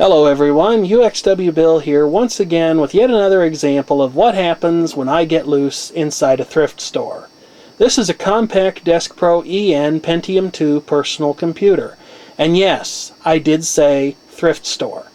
Hello everyone, uxwbill here once again with yet another example of what happens when I get loose inside a thrift store. This is a Compaq Deskpro EX Pentium II personal computer. And yes, I did say thrift store.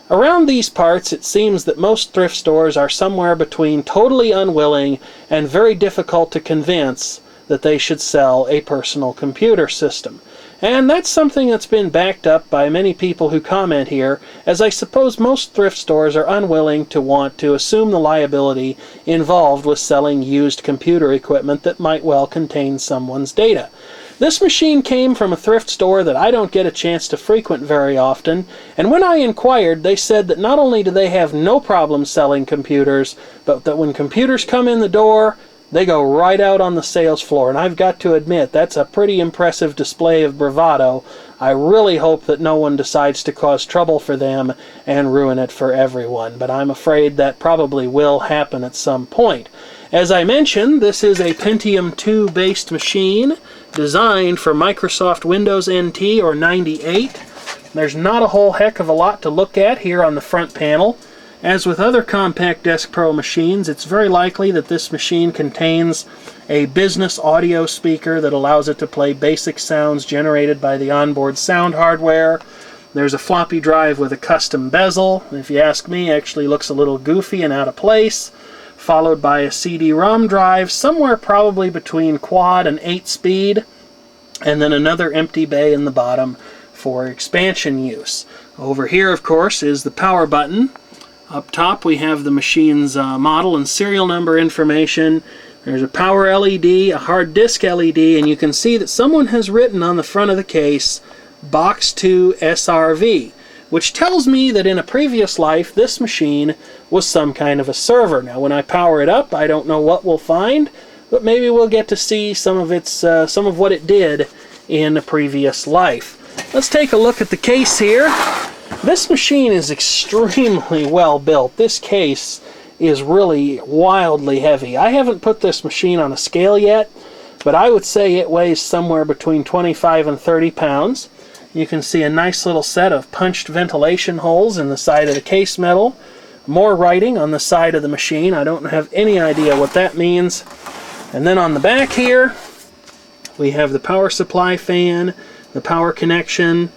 Around these parts it seems that most thrift stores are somewhere between totally unwilling and very difficult to convince that they should sell a personal computer system. And that's something that's been backed up by many people who comment here, as I suppose most thrift stores are unwilling to want to assume the liability involved with selling used computer equipment that might well contain someone's data. This machine came from a thrift store that I don't get a chance to frequent very often, and when I inquired, they said that not only do they have no problem selling computers, but that when computers come in the door, they go right out on the sales floor, and I've got to admit, that's a pretty impressive display of bravado. I really hope that no one decides to cause trouble for them and ruin it for everyone, but I'm afraid that probably will happen at some point. As I mentioned, this is a Pentium II based machine designed for Microsoft Windows NT or 98. There's not a whole heck of a lot to look at here on the front panel. As with other Compaq Deskpro machines, it's very likely that this machine contains a business audio speaker that allows it to play basic sounds generated by the onboard sound hardware. There's a floppy drive with a custom bezel. If you ask me, actually looks a little goofy and out of place. Followed by a CD-ROM drive, somewhere probably between quad and 8-speed. And then another empty bay in the bottom for expansion use. Over here, of course, is the power button. Up top we have the machine's model and serial number information. There's a power LED, a hard disk LED, and you can see that someone has written on the front of the case, Box 2 SRV, which tells me that in a previous life this machine was some kind of a server. Now when I power it up, I don't know what we'll find, but maybe we'll get to see some of what it did in a previous life. Let's take a look at the case here. This machine is extremely well built. This case is really wildly heavy. I haven't put this machine on a scale yet, but I would say it weighs somewhere between 25 and 30 pounds. You can see a nice little set of punched ventilation holes in the side of the case metal. More writing on the side of the machine. I don't have any idea what that means. And then on the back here, we have the power supply fan, the power connection.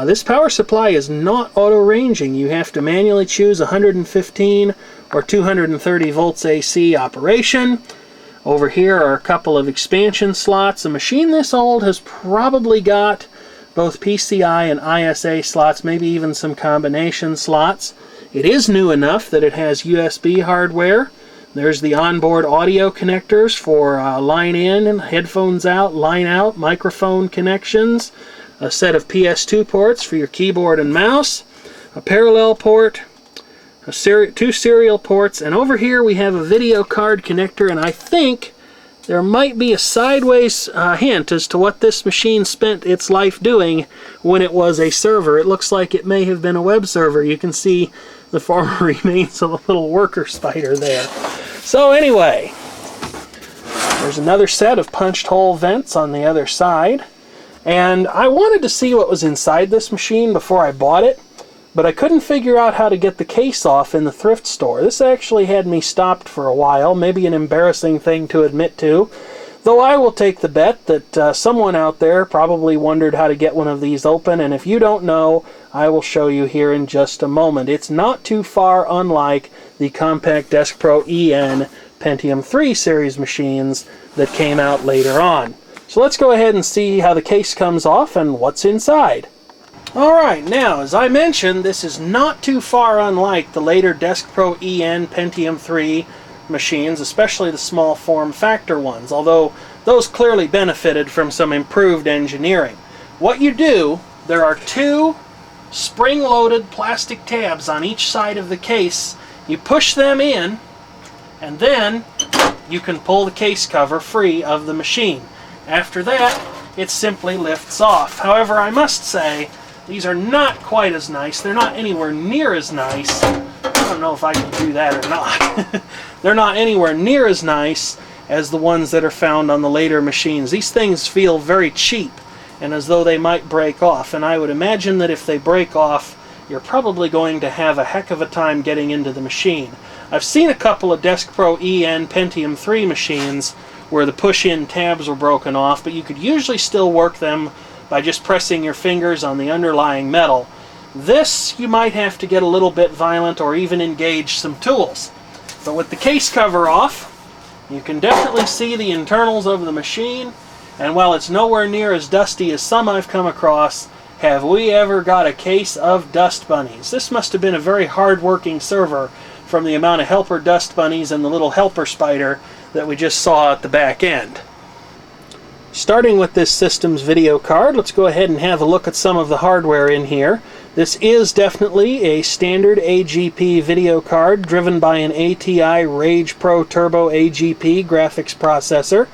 This power supply is not auto-ranging. You have to manually choose 115 or 230 volts AC operation. Over here are a couple of expansion slots. A machine this old has probably got both PCI and ISA slots, maybe even some combination slots. It is new enough that it has USB hardware. There's the onboard audio connectors for line in and headphones out, line out, microphone connections. A set of PS2 ports for your keyboard and mouse, a parallel port, two serial ports, and over here we have a video card connector, and I think there might be a sideways hint as to what this machine spent its life doing when it was a server. It looks like it may have been a web server. You can see the former remains of a little worker spider there. So anyway, there's another set of punched hole vents on the other side. And I wanted to see what was inside this machine before I bought it, but I couldn't figure out how to get the case off in the thrift store. This actually had me stopped for a while, maybe an embarrassing thing to admit to, though I will take the bet that someone out there probably wondered how to get one of these open, and if you don't know, I will show you here in just a moment. It's not too far unlike the Compaq Deskpro EX Pentium III series machines that came out later on. So let's go ahead and see how the case comes off and what's inside. Alright, now as I mentioned, this is not too far unlike the later Deskpro EX Pentium III machines, especially the small form factor ones, although those clearly benefited from some improved engineering. What you do, there are two spring-loaded plastic tabs on each side of the case. You push them in, and then you can pull the case cover free of the machine. After that, it simply lifts off. However, I must say, these are not quite as nice. They're not anywhere near as nice. I don't know if I can do that or not. They're not anywhere near as nice as the ones that are found on the later machines. These things feel very cheap and as though they might break off. And I would imagine that if they break off, you're probably going to have a heck of a time getting into the machine. I've seen a couple of Deskpro EX Pentium II machines where the push-in tabs were broken off, but you could usually still work them by just pressing your fingers on the underlying metal. This, you might have to get a little bit violent or even engage some tools. But with the case cover off, you can definitely see the internals of the machine, and while it's nowhere near as dusty as some I've come across, have we ever got a case of dust bunnies. This must have been a very hard-working server from the amount of helper dust bunnies and the little helper spider that we just saw at the back end. Starting with this system's video card, let's go ahead and have a look at some of the hardware in here. This is definitely a standard AGP video card driven by an ATI Rage Pro Turbo AGP graphics processor.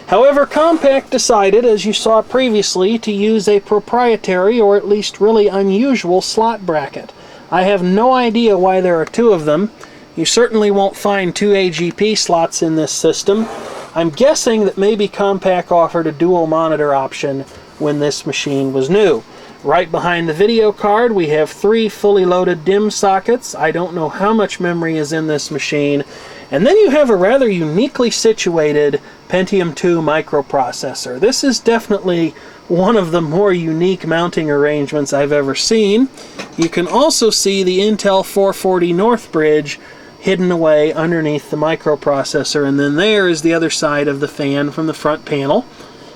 However, Compaq decided, as you saw previously, to use a proprietary or at least really unusual slot bracket. I have no idea why there are two of them. You certainly won't find two AGP slots in this system. I'm guessing that maybe Compaq offered a dual monitor option when this machine was new. Right behind the video card we have three fully loaded DIMM sockets. I don't know how much memory is in this machine. And then you have a rather uniquely situated Pentium II microprocessor. This is definitely one of the more unique mounting arrangements I've ever seen. You can also see the Intel 440 North bridge hidden away underneath the microprocessor, and then there is the other side of the fan from the front panel.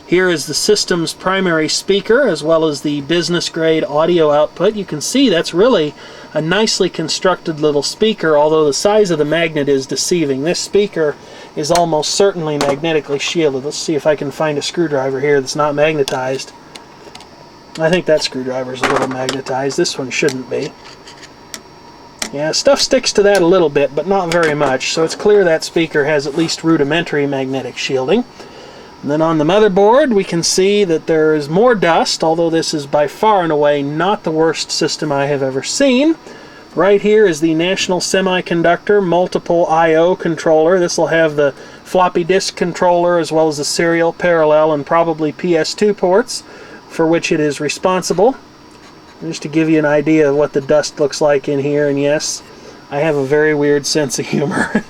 Here is the system's primary speaker as well as the business grade audio output. You can see that's really a nicely constructed little speaker, although the size of the magnet is deceiving. This speaker is almost certainly magnetically shielded. Let's see if I can find a screwdriver here that's not magnetized. I think that screwdriver's a little magnetized. This one shouldn't be. Yeah, stuff sticks to that a little bit, but not very much, so it's clear that speaker has at least rudimentary magnetic shielding. And then on the motherboard we can see that there is more dust, although this is by far and away not the worst system I have ever seen. Right here is the National Semiconductor Multiple I/O controller. This will have the floppy disk controller as well as the serial, parallel, and probably PS2 ports for which it is responsible. Just to give you an idea of what the dust looks like in here, and yes, I have a very weird sense of humor.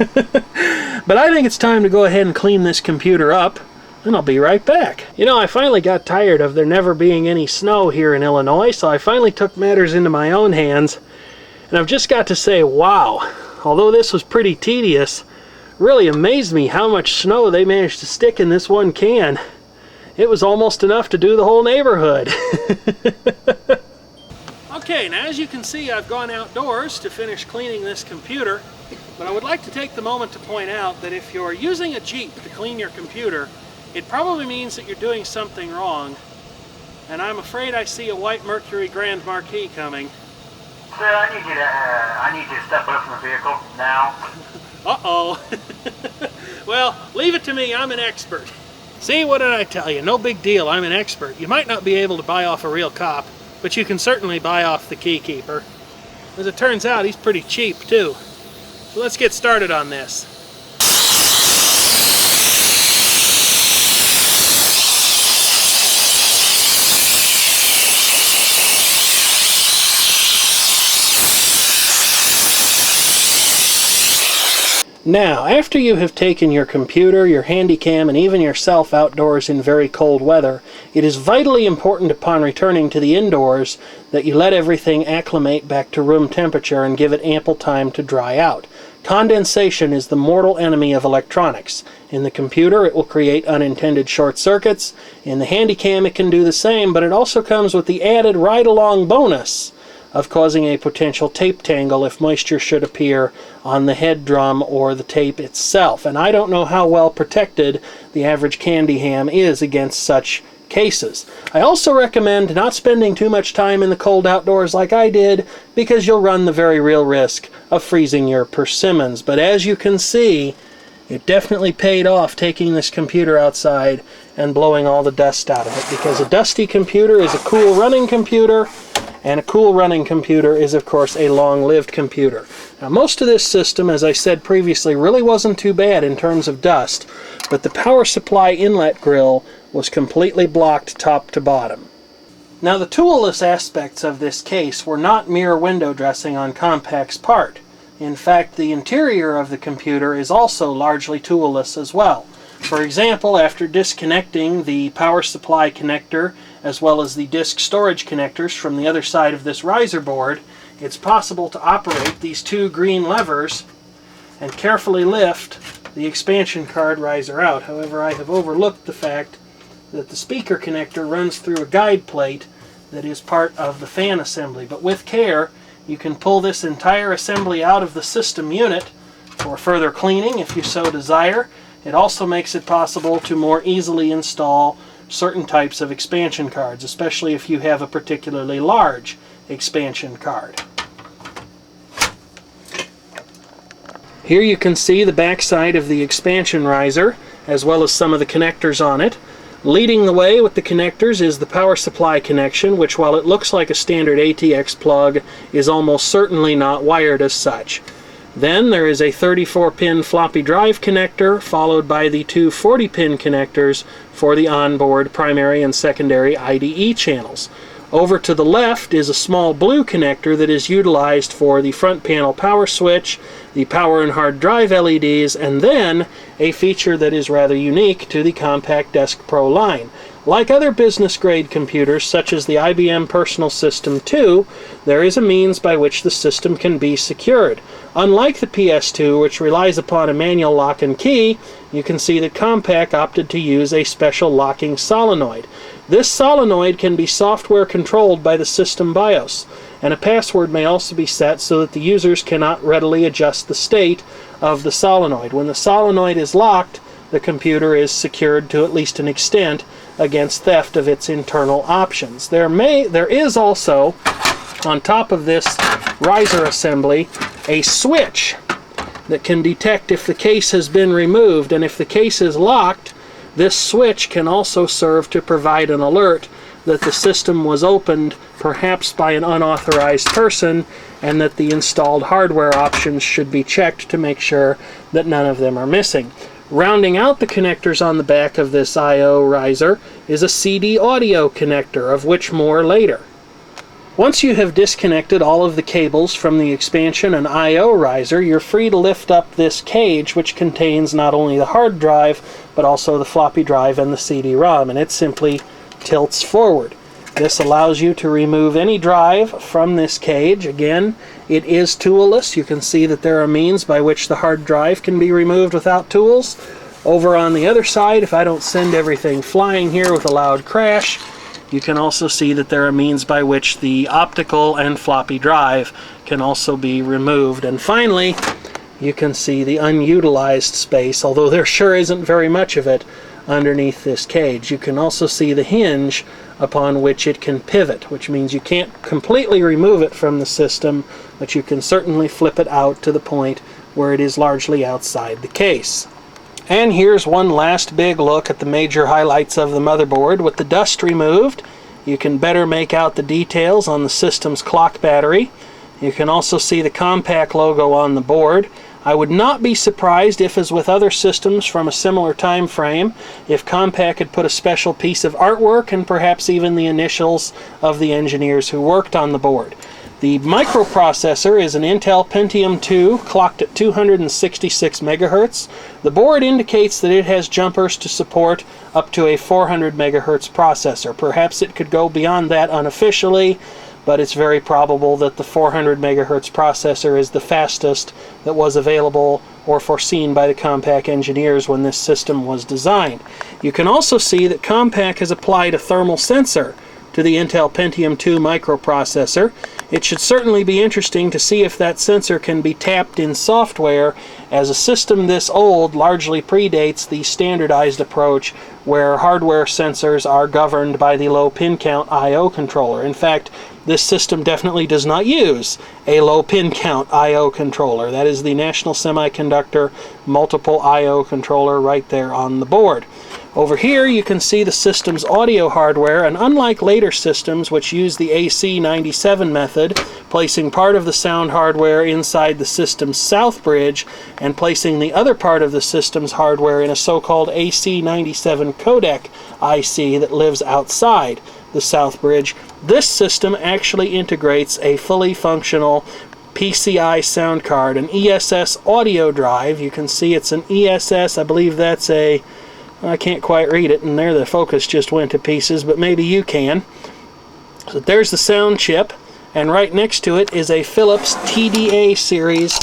But I think it's time to go ahead and clean this computer up, and I'll be right back. You know, I finally got tired of there never being any snow here in Illinois, so I finally took matters into my own hands, and I've just got to say, wow, although this was pretty tedious, really amazed me how much snow they managed to stick in this one can. It was almost enough to do the whole neighborhood. Okay, now as you can see, I've gone outdoors to finish cleaning this computer, but I would like to take the moment to point out that if you're using a Jeep to clean your computer, it probably means that you're doing something wrong, and I'm afraid I see a white Mercury Grand Marquis coming. Sir, I need you to step away from the vehicle now. Uh-oh. Well, leave it to me, I'm an expert. See, what did I tell you? No big deal, I'm an expert. You might not be able to buy off a real cop, but you can certainly buy off the keykeeper. As it turns out, he's pretty cheap, too. So let's get started on this. Now, after you have taken your computer, your handycam, and even yourself outdoors in very cold weather, it is vitally important upon returning to the indoors that you let everything acclimate back to room temperature and give it ample time to dry out. Condensation is the mortal enemy of electronics. In the computer, it will create unintended short circuits. In the handycam, it can do the same, but it also comes with the added ride-along bonus of causing a potential tape tangle if moisture should appear on the head drum or the tape itself. And I don't know how well protected the average candy ham is against such cases. I also recommend not spending too much time in the cold outdoors like I did, because you'll run the very real risk of freezing your persimmons. But as you can see, it definitely paid off taking this computer outside and blowing all the dust out of it, because a dusty computer is a cool running computer, and a cool running computer is, of course, a long-lived computer. Now, most of this system, as I said previously, really wasn't too bad in terms of dust, but the power supply inlet grill was completely blocked top to bottom. Now, the toolless aspects of this case were not mere window dressing on Compaq's part. In fact, the interior of the computer is also largely toolless as well. For example, after disconnecting the power supply connector as well as the disk storage connectors from the other side of this riser board, it's possible to operate these two green levers and carefully lift the expansion card riser out. However, I have overlooked the fact that the speaker connector runs through a guide plate that is part of the fan assembly. But with care, you can pull this entire assembly out of the system unit for further cleaning if you so desire. It also makes it possible to more easily install certain types of expansion cards, especially if you have a particularly large expansion card. Here you can see the backside of the expansion riser, as well as some of the connectors on it. Leading the way with the connectors is the power supply connection, which, while it looks like a standard ATX plug, is almost certainly not wired as such. Then there is a 34-pin floppy drive connector, followed by the two 40-pin connectors for the onboard primary and secondary IDE channels. Over to the left is a small blue connector that is utilized for the front panel power switch, the power and hard drive LEDs, and then a feature that is rather unique to the Compaq Deskpro line. Like other business-grade computers, such as the IBM Personal System 2, there is a means by which the system can be secured. Unlike the PS2, which relies upon a manual lock and key, you can see that Compaq opted to use a special locking solenoid. This solenoid can be software controlled by the system BIOS, and a password may also be set so that the users cannot readily adjust the state of the solenoid. When the solenoid is locked, the computer is secured to at least an extent against theft of its internal options. There is also, on top of this riser assembly, a switch that can detect if the case has been removed, and if the case is locked, this switch can also serve to provide an alert that the system was opened perhaps by an unauthorized person, and that the installed hardware options should be checked to make sure that none of them are missing. Rounding out the connectors on the back of this I/O riser is a CD audio connector, of which more later. Once you have disconnected all of the cables from the expansion and I/O riser, you're free to lift up this cage, which contains not only the hard drive, but also the floppy drive and the CD-ROM, and it simply tilts forward. This allows you to remove any drive from this cage. Again, it is toolless. You can see that there are means by which the hard drive can be removed without tools. Over on the other side, if I don't send everything flying here with a loud crash, you can also see that there are means by which the optical and floppy drive can also be removed. And finally, you can see the unutilized space, although there sure isn't very much of it underneath this cage. You can also see the hinge upon which it can pivot, which means you can't completely remove it from the system, but you can certainly flip it out to the point where it is largely outside the case. And here's one last big look at the major highlights of the motherboard. With the dust removed, you can better make out the details on the system's clock battery. You can also see the Compaq logo on the board. I would not be surprised if, as with other systems from a similar time frame, if Compaq had put a special piece of artwork and perhaps even the initials of the engineers who worked on the board. The microprocessor is an Intel Pentium II clocked at 266 megahertz. The board indicates that it has jumpers to support up to a 400 megahertz processor. Perhaps it could go beyond that unofficially, but it's very probable that the 400 megahertz processor is the fastest that was available or foreseen by the Compaq engineers when this system was designed. You can also see that Compaq has applied a thermal sensor to the Intel Pentium II microprocessor. It should certainly be interesting to see if that sensor can be tapped in software, as a system this old largely predates the standardized approach where hardware sensors are governed by the low pin count I/O controller. In fact, this system definitely does not use a low pin count I/O controller. That is the National Semiconductor multiple I/O controller right there on the board. Over here you can see the system's audio hardware, and unlike later systems which use the AC97 method, placing part of the sound hardware inside the system's south bridge and placing the other part of the system's hardware in a so-called AC97 codec IC that lives outside. the south bridge. This system actually integrates a fully functional PCI sound card, an ESS audio drive. You can see it's an ESS, I believe that's a, I can't quite read it, and there the focus just went to pieces, but maybe you can. So there's the sound chip, and right next to it is a Philips TDA series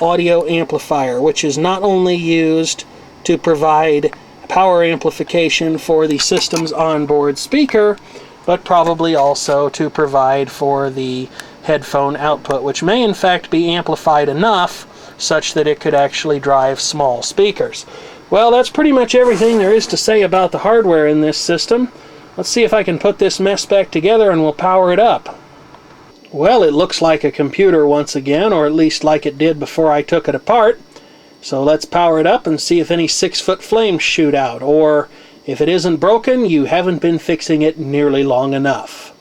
audio amplifier, which is not only used to provide power amplification for the system's onboard speaker, but probably also to provide for the headphone output, which may in fact be amplified enough such that it could actually drive small speakers. Well, that's pretty much everything there is to say about the hardware in this system. Let's see if I can put this mess back together and we'll power it up. Well, it looks like a computer once again, or at least like it did before I took it apart. So let's power it up and see if any 6-foot flames shoot out, or if it isn't broken, you haven't been fixing it nearly long enough.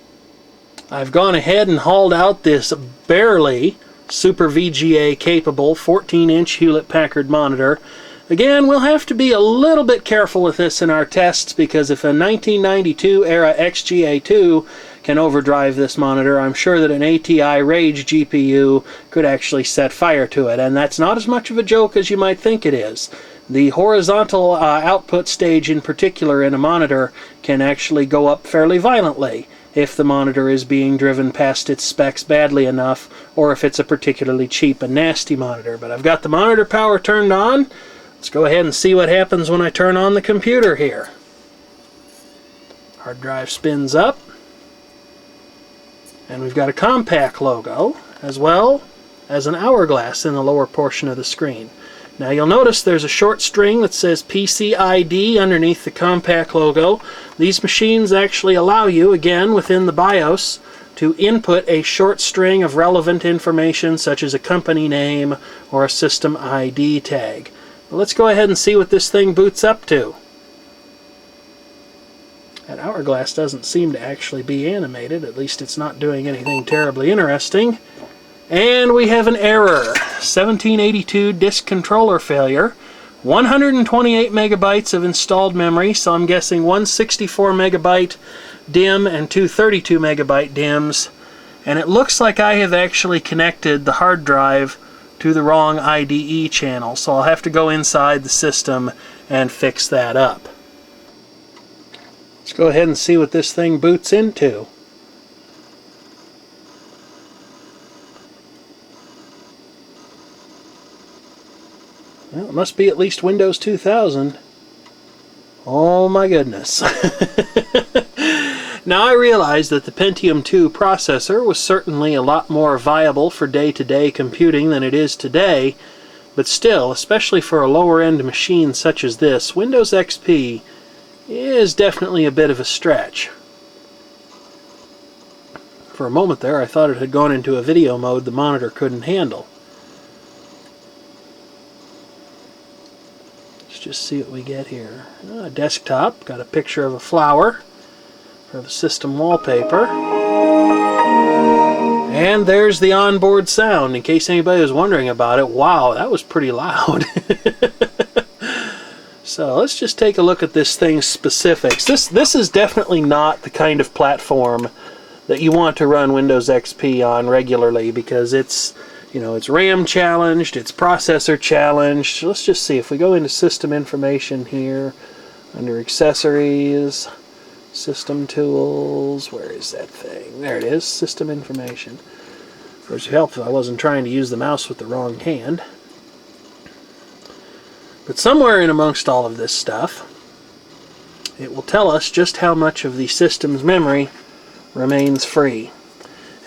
I've gone ahead and hauled out this barely Super VGA capable 14-inch Hewlett-Packard monitor. Again, we'll have to be a little bit careful with this in our tests, because if a 1992 era XGA2 can overdrive this monitor, I'm sure that an ATI Rage GPU could actually set fire to it, and that's not as much of a joke as you might think it is. The horizontal output stage in particular in a monitor can actually go up fairly violently if the monitor is being driven past its specs badly enough, or if it's a particularly cheap and nasty monitor. But I've got the monitor power turned on. Let's go ahead and see what happens when I turn on the computer here. Hard drive spins up, and we've got a Compaq logo, as well as an hourglass in the lower portion of the screen. Now you'll notice there's a short string that says PCID underneath the Compaq logo. These machines actually allow you, again within the BIOS, to input a short string of relevant information such as a company name or a system ID tag. But let's go ahead and see what this thing boots up to. That hourglass doesn't seem to actually be animated, at least it's not doing anything terribly interesting. And we have an error. 1782 disk controller failure. 128 megabytes of installed memory, so I'm guessing 164 megabyte DIMM and two 32 megabyte DIMMs. And it looks like I have actually connected the hard drive to the wrong IDE channel, so I'll have to go inside the system and fix that up. Let's go ahead and see what this thing boots into. Well, it must be at least Windows 2000. Oh my goodness. Now I realize that the Pentium II processor was certainly a lot more viable for day-to-day computing than it is today, but still, especially for a lower-end machine such as this, Windows XP is definitely a bit of a stretch. For a moment there, I thought it had gone into a video mode the monitor couldn't handle. Just see what we get here. A desktop, got a picture of a flower for the system wallpaper. And there's the onboard sound, in case anybody was wondering about it. Wow, that was pretty loud. So let's just take a look at this thing's specifics. This is definitely not the kind of platform that you want to run Windows XP on regularly, because it's, you know, it's RAM challenged, it's processor challenged. Let's just see if we go into system information here, under accessories, system tools, where is that thing? There it is, system information. Of course, it helped if I wasn't trying to use the mouse with the wrong hand. But somewhere in amongst all of this stuff, it will tell us just how much of the system's memory remains free.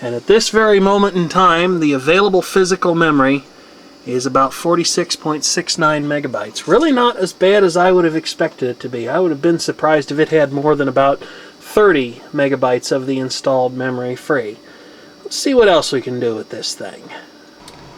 And at this very moment in time, the available physical memory is about 46.69 megabytes. Really not as bad as I would have expected it to be. I would have been surprised if it had more than about 30 megabytes of the installed memory free. Let's see what else we can do with this thing.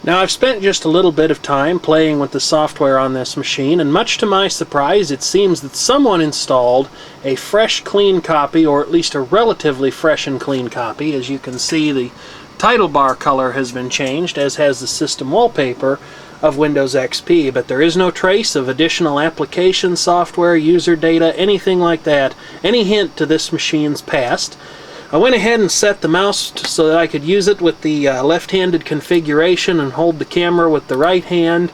Now, I've spent just a little bit of time playing with the software on this machine, and much to my surprise, it seems that someone installed a fresh, clean copy, or at least a relatively fresh and clean copy. As you can see, the title bar color has been changed, as has the system wallpaper, of Windows XP, but there is no trace of additional application software, user data, anything like that, any hint to this machine's past. I went ahead and set the mouse so that I could use it with the left-handed configuration and hold the camera with the right hand.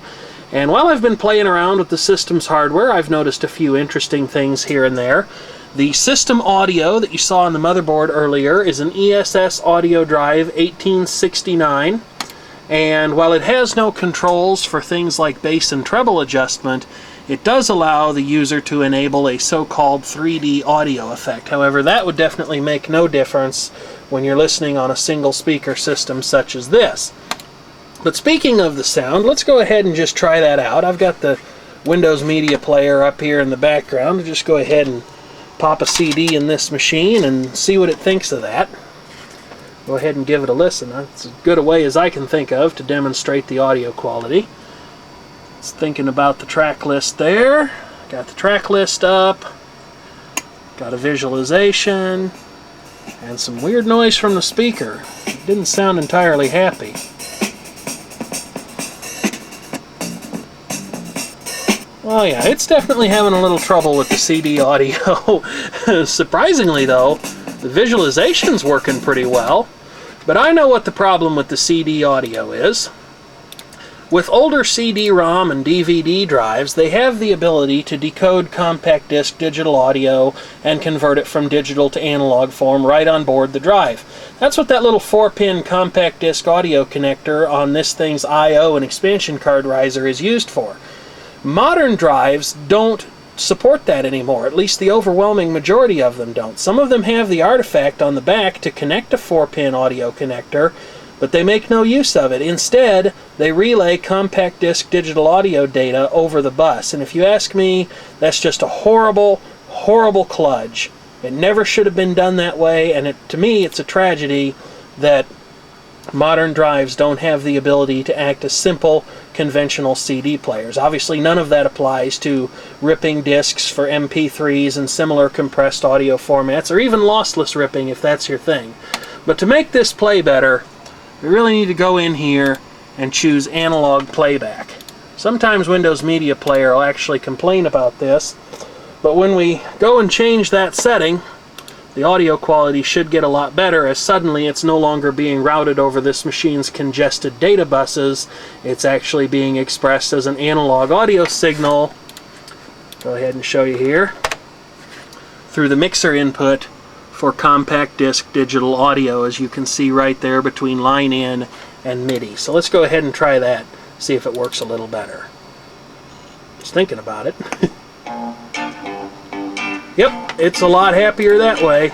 And while I've been playing around with the system's hardware, I've noticed a few interesting things here and there. The system audio that you saw on the motherboard earlier is an ESS audio drive 1869. And while it has no controls for things like bass and treble adjustment, it does allow the user to enable a so-called 3D audio effect. However, that would definitely make no difference when you're listening on a single speaker system such as this. But speaking of the sound, let's go ahead and just try that out. I've got the Windows Media Player up here in the background. Just go ahead and pop a CD in this machine and see what it thinks of that. Go ahead and give it a listen. That's as good a way as I can think of to demonstrate the audio quality. It's thinking about the track list there. Got the track list up. Got a visualization. And some weird noise from the speaker. It didn't sound entirely happy. Oh yeah, it's definitely having a little trouble with the CD audio. Surprisingly though, the visualization's working pretty well. But I know what the problem with the CD audio is. With older CD-ROM and DVD drives, they have the ability to decode compact disc digital audio and convert it from digital to analog form right on board the drive. That's what that little 4-pin compact disc audio connector on this thing's I/O and expansion card riser is used for. Modern drives don't support that anymore, at least the overwhelming majority of them don't. Some of them have the artifact on the back to connect a 4-pin audio connector, but they make no use of it. Instead, they relay compact disc digital audio data over the bus. And if you ask me, that's just a horrible, horrible kludge. It never should have been done that way, and to me, it's a tragedy that modern drives don't have the ability to act as simple, conventional CD players. Obviously, none of that applies to ripping discs for MP3s and similar compressed audio formats, or even lossless ripping if that's your thing. But to make this play better, we really need to go in here and choose analog playback. Sometimes Windows Media Player will actually complain about this, but when we go and change that setting, the audio quality should get a lot better, as suddenly it's no longer being routed over this machine's congested data buses. It's actually being expressed as an analog audio signal. Go ahead and show you here. Through the mixer input for compact disc digital audio, as you can see right there between line in and MIDI. So let's go ahead and try that, see if it works a little better. Just thinking about it. Yep, it's a lot happier that way.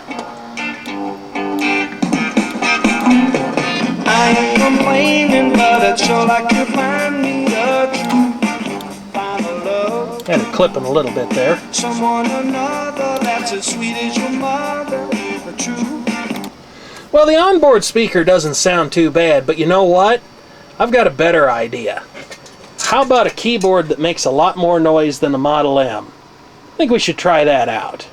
I ain't complaining, but I'd sure like to find me a true, find a love. Had it clipping a little bit there. Someone another that's as sweet as your mother, the true. Well, the onboard speaker doesn't sound too bad, but you know what? I've got a better idea. How about a keyboard that makes a lot more noise than a Model M? I think we should try that out.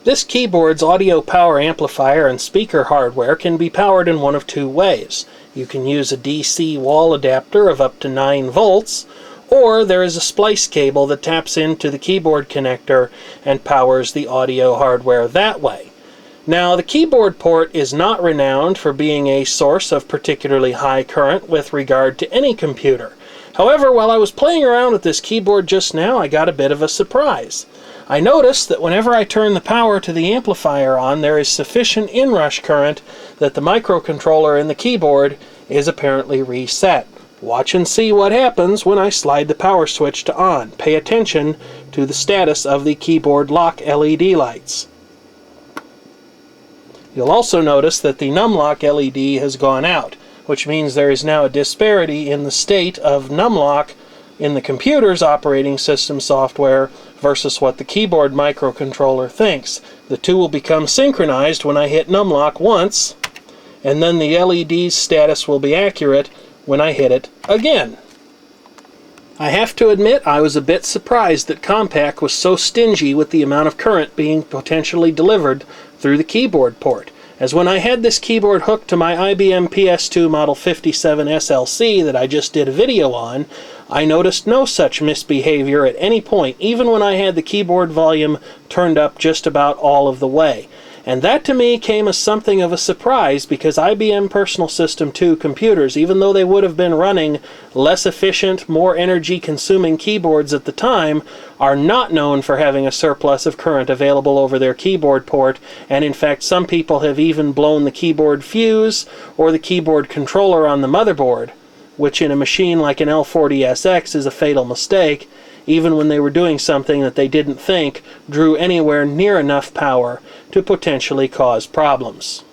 This keyboard's audio power amplifier and speaker hardware can be powered in one of two ways. You can use a DC wall adapter of up to 9 volts, or there is a splice cable that taps into the keyboard connector and powers the audio hardware that way. Now, the keyboard port is not renowned for being a source of particularly high current with regard to any computer. However, while I was playing around with this keyboard just now, I got a bit of a surprise. I noticed that whenever I turn the power to the amplifier on, there is sufficient inrush current that the microcontroller in the keyboard is apparently reset. Watch and see what happens when I slide the power switch to on. Pay attention to the status of the keyboard lock LED lights. You'll also notice that the numlock LED has gone out, which means there is now a disparity in the state of numlock in the computer's operating system software versus what the keyboard microcontroller thinks. The two will become synchronized when I hit numlock once, and then the LED's status will be accurate when I hit it again. I have to admit I was a bit surprised that Compaq was so stingy with the amount of current being potentially delivered through the keyboard port. as when I had this keyboard hooked to my IBM PS2 Model 57 SLC that I just did a video on, I noticed no such misbehavior at any point, even when I had the keyboard volume turned up just about all of the way. And that to me came as something of a surprise, because IBM Personal System 2 computers, even though they would have been running less efficient, more energy-consuming keyboards at the time, are not known for having a surplus of current available over their keyboard port, and in fact some people have even blown the keyboard fuse or the keyboard controller on the motherboard, which in a machine like an L40SX is a fatal mistake, even when they were doing something that they didn't think drew anywhere near enough power to potentially cause problems.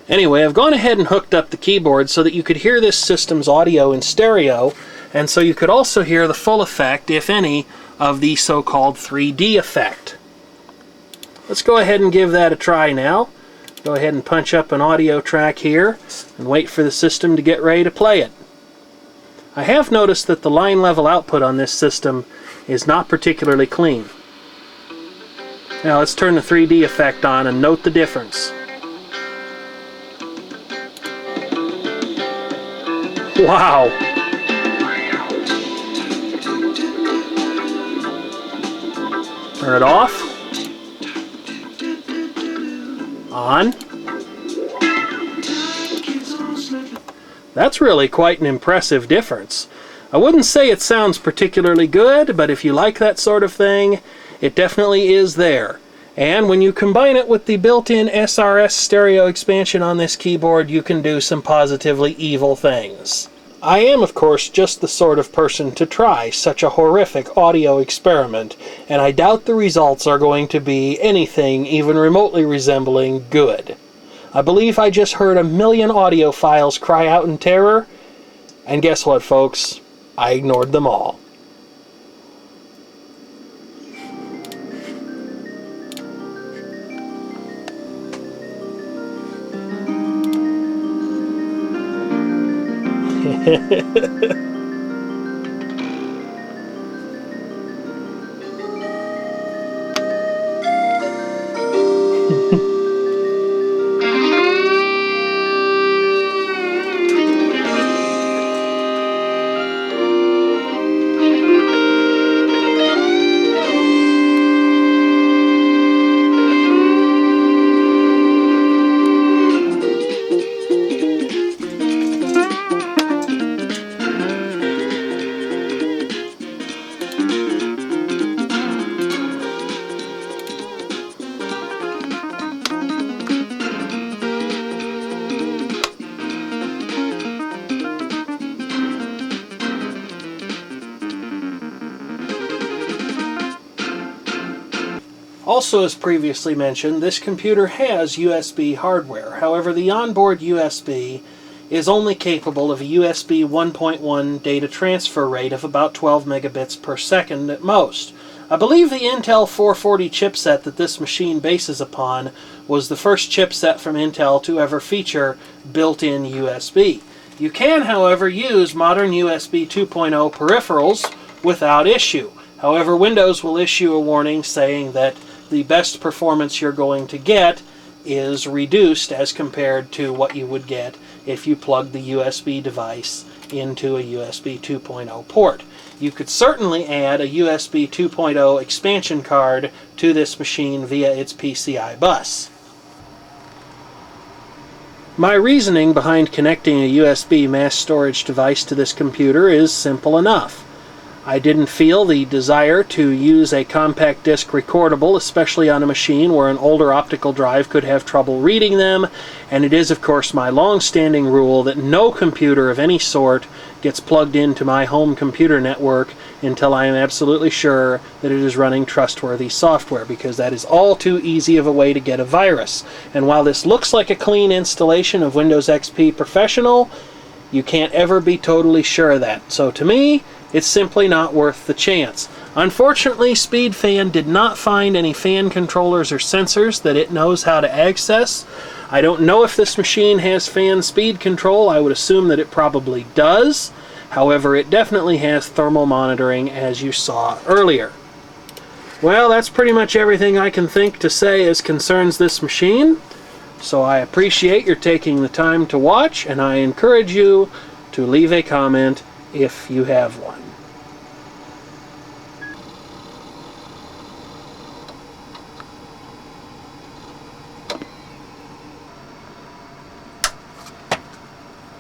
Anyway, I've gone ahead and hooked up the keyboard so that you could hear this system's audio in stereo, and so you could also hear the full effect, if any, of the so-called 3D effect. Let's go ahead and give that a try now. Go ahead and punch up an audio track here and wait for the system to get ready to play it. I have noticed that the line level output on this system is not particularly clean. Now let's turn the 3D effect on and note the difference. Wow! Turn it off. On. That's really quite an impressive difference. I wouldn't say it sounds particularly good, but if you like that sort of thing, it definitely is there. And when you combine it with the built-in SRS stereo expansion on this keyboard, you can do some positively evil things. I am, of course, just the sort of person to try such a horrific audio experiment, and I doubt the results are going to be anything even remotely resembling good. I believe I just heard a million audio files cry out in terror, and guess what, folks? I ignored them all. Also, as previously mentioned, this computer has USB hardware. However, the onboard USB is only capable of a USB 1.1 data transfer rate of about 12 megabits per second at most. I believe the Intel 440 chipset that this machine bases upon was the first chipset from Intel to ever feature built-in USB. You can, however, use modern USB 2.0 peripherals without issue. However, Windows will issue a warning saying that the best performance you're going to get is reduced as compared to what you would get if you plug the USB device into a USB 2.0 port. You could certainly add a USB 2.0 expansion card to this machine via its PCI bus. My reasoning behind connecting a USB mass storage device to this computer is simple enough. I didn't feel the desire to use a compact disc recordable, especially on a machine where an older optical drive could have trouble reading them, and it is of course my long-standing rule that no computer of any sort gets plugged into my home computer network until I am absolutely sure that it is running trustworthy software, because that is all too easy of a way to get a virus. And while this looks like a clean installation of Windows XP Professional, you can't ever be totally sure of that. So to me, it's simply not worth the chance. Unfortunately, SpeedFan did not find any fan controllers or sensors that it knows how to access. I don't know if this machine has fan speed control. I would assume that it probably does. However, it definitely has thermal monitoring, as you saw earlier. Well, that's pretty much everything I can think to say as concerns this machine. So I appreciate your taking the time to watch, and I encourage you to leave a comment if you have one.